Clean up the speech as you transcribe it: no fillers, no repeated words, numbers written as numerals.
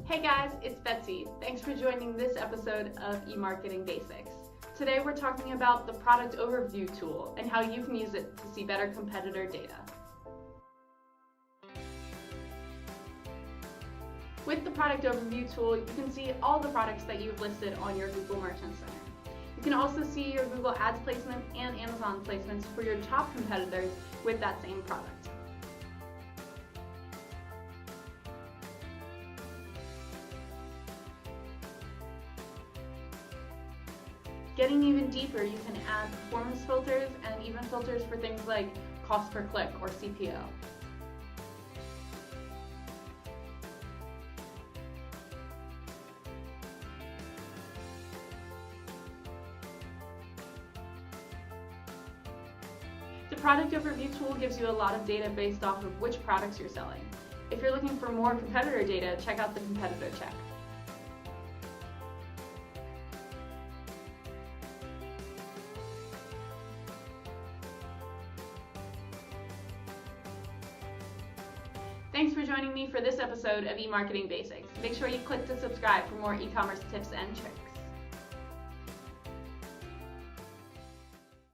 Hey guys, it's Betsy. Thanks for joining this episode of eMarketing Basics. Today we're talking about the product overview tool and how you can use it to see better competitor data. With the product overview tool, you can see all the products that you've listed on your Google Merchant Center. You can also see your Google Ads placements and Amazon placements for your top competitors with that same product. Getting even deeper, you can add performance filters and even filters for things like cost per click or CPO. The product overview tool gives you a lot of data based off of which products you're selling. If you're looking for more competitor data, check out the competitor check. Thanks for joining me for this episode of eMarketing Basics. Make sure you click to subscribe for more e-commerce tips and tricks.